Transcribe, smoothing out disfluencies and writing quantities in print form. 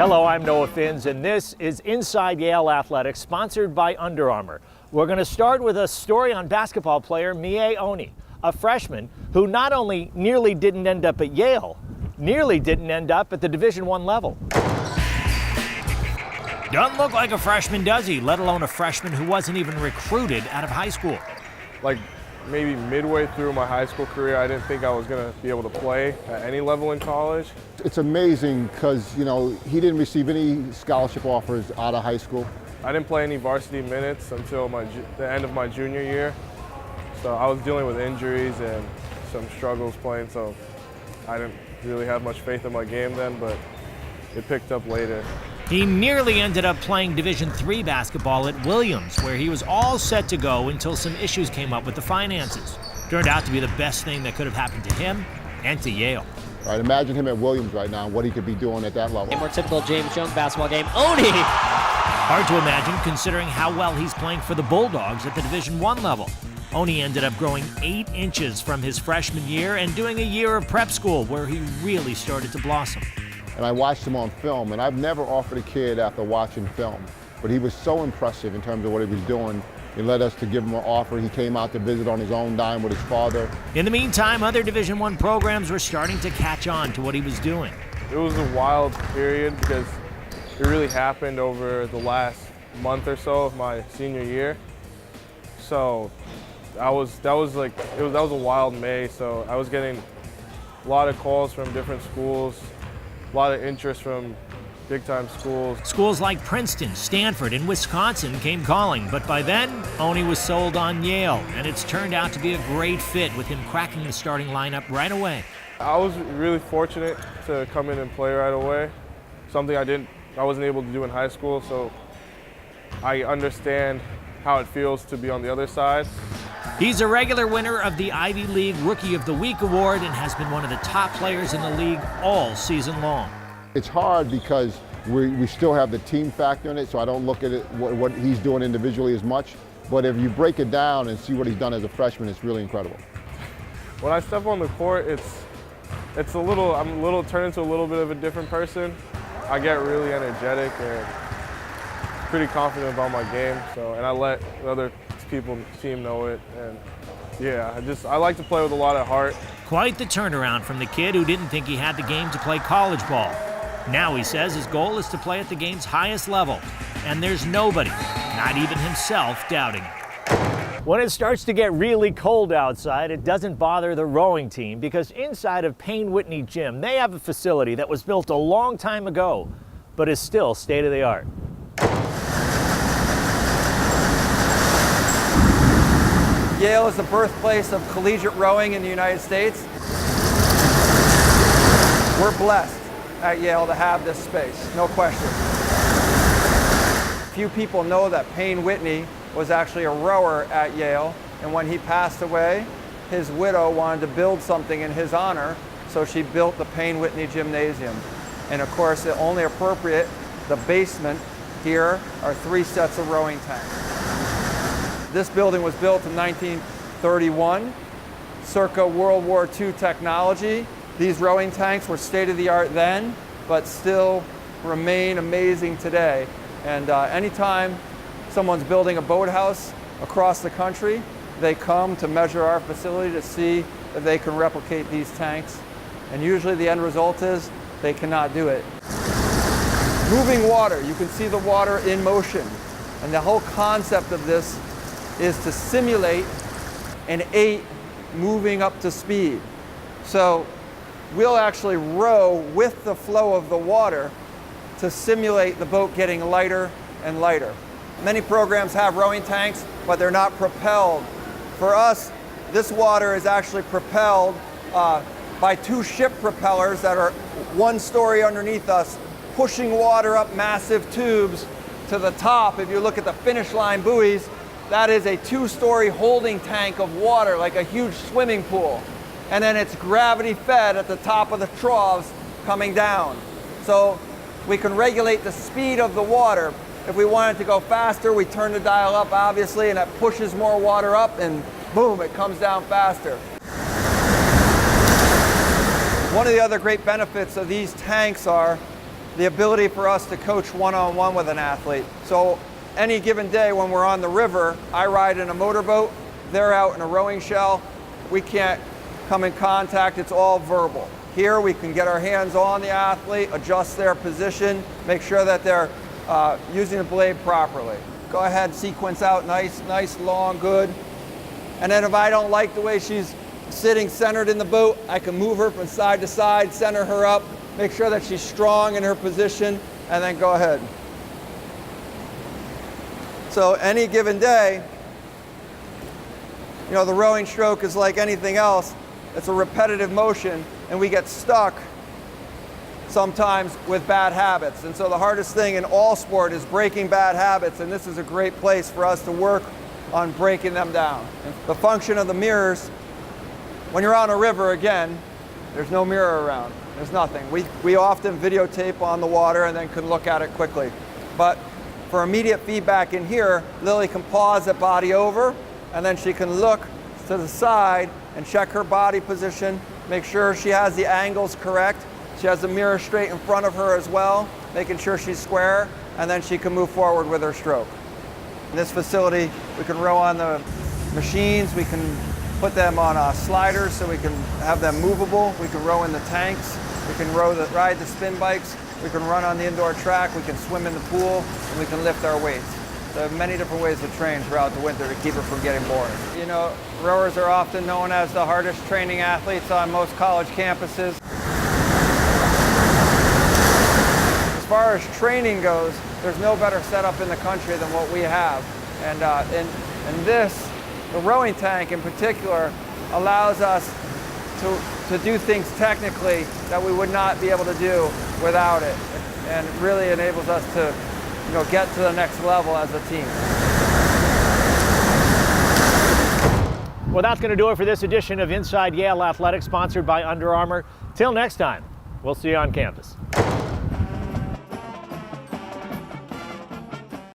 Hello, I'm Noah Finns, and this is Inside Yale Athletics, sponsored by Under Armour. We're going to start with a story on basketball player Mie Oni, a freshman who not only nearly didn't end up at Yale, nearly didn't end up at the Division I level. Doesn't look like a freshman, does he? Let alone a freshman who wasn't even recruited out of high school. Like maybe midway through my high school career, I didn't think I was going to be able to play at any level in college. It's amazing because, you know, he didn't receive any scholarship offers out of high school. I didn't play any varsity minutes until the end of my junior year. So I was dealing with injuries and some struggles playing, so I didn't really have much faith in my game then, but it picked up later. He nearly ended up playing Division III basketball at Williams, where he was all set to go until some issues came up with the finances. Turned out to be the best thing that could have happened to him and to Yale. All right, imagine him at Williams right now, what he could be doing at that level. A more typical James Jones basketball game. Oni! Hard to imagine considering how well he's playing for the Bulldogs at the Division I level. Oni ended up growing 8 inches from his freshman year and doing a year of prep school where he really started to blossom. And I watched him on film, and I've never offered a kid after watching film, but he was so impressive in terms of what he was doing. It led us to give him an offer. He came out to visit on his own dime with his father. In the meantime, other Division I programs were starting to catch on to what he was doing. It was a wild period because it really happened over the last month or so of my senior year. So that was a wild May. So I was getting a lot of calls from different schools, a lot of interest from big-time schools. Schools like Princeton, Stanford, and Wisconsin came calling, but by then, Oni was sold on Yale, and it's turned out to be a great fit with him cracking the starting lineup right away. I was really fortunate to come in and play right away, something I wasn't able to do in high school, so I understand how it feels to be on the other side. He's a regular winner of the Ivy League Rookie of the Week award and has been one of the top players in the league all season long. It's hard because we still have the team factor in it, so I don't look at it what he's doing individually as much. But if you break it down and see what he's done as a freshman, it's really incredible. When I step on the court, I'm turned into a little bit of a different person. I get really energetic and pretty confident about my game. And I let the other team know it. And yeah, I like to play with a lot of heart. Quite the turnaround from the kid who didn't think he had the game to play college ball. Now he says his goal is to play at the game's highest level, and there's nobody, not even himself, doubting it. When it starts to get really cold outside, it doesn't bother the rowing team because inside of Payne Whitney Gym, they have a facility that was built a long time ago, but is still state-of-the-art. Yale is the birthplace of collegiate rowing in the United States. We're blessed at Yale to have this space, no question. Few people know that Payne Whitney was actually a rower at Yale, and when he passed away, his widow wanted to build something in his honor, so she built the Payne Whitney Gymnasium. And of course, it only appropriate, the basement here are 3 sets of rowing tanks. This building was built in 1931, circa World War II technology. These rowing tanks were state-of-the-art then, but still remain amazing today. And anytime someone's building a boathouse across the country, they come to measure our facility to see if they can replicate these tanks. And usually the end result is they cannot do it. Moving water, you can see the water in motion. And the whole concept of this is to simulate an 8 moving up to speed. So we'll actually row with the flow of the water to simulate the boat getting lighter and lighter. Many programs have rowing tanks, but they're not propelled. For us, this water is actually propelled by 2 ship propellers that are 1 story underneath us, pushing water up massive tubes to the top. If you look at the finish line buoys, that is a 2-story holding tank of water, like a huge swimming pool. And then it's gravity fed at the top of the troughs coming down. So we can regulate the speed of the water. If we want it to go faster, we turn the dial up, obviously, and that pushes more water up, and boom, it comes down faster. One of the other great benefits of these tanks are the ability for us to coach one-on-one with an athlete. So any given day when we're on the river, I ride in a motorboat, they're out in a rowing shell. We can't come in contact, it's all verbal. Here we can get our hands on the athlete, adjust their position, make sure that they're using the blade properly. Go ahead, sequence out, nice, long, good. And then if I don't like the way she's sitting centered in the boat, I can move her from side to side, center her up, make sure that she's strong in her position, and then go ahead. So any given day, you know, the rowing stroke is like anything else. It's a repetitive motion, and we get stuck sometimes with bad habits. And so the hardest thing in all sport is breaking bad habits, and this is a great place for us to work on breaking them down. And the function of the mirrors, when you're on a river, again, there's no mirror around. There's nothing. We often videotape on the water and then can look at it quickly. But for immediate feedback in here, Lily can pause at body over, and then she can look to the side and check her body position, make sure she has the angles correct. She has the mirror straight in front of her as well, making sure she's square, and then she can move forward with her stroke. In this facility, we can row on the machines, we can put them on sliders so we can have them movable, we can row in the tanks, we can ride the spin bikes, we can run on the indoor track, we can swim in the pool, and we can lift our weights. There are many different ways to train throughout the winter to keep her from getting bored. You know, rowers are often known as the hardest training athletes on most college campuses. As far as training goes, there's no better setup in the country than what we have. And this, the rowing tank in particular, allows us to do things technically that we would not be able to do without it. And really enables us to, you know, get to the next level as a team. Well, that's going to do it for this edition of Inside Yale Athletics, sponsored by Under Armour. Till next time, we'll see you on campus.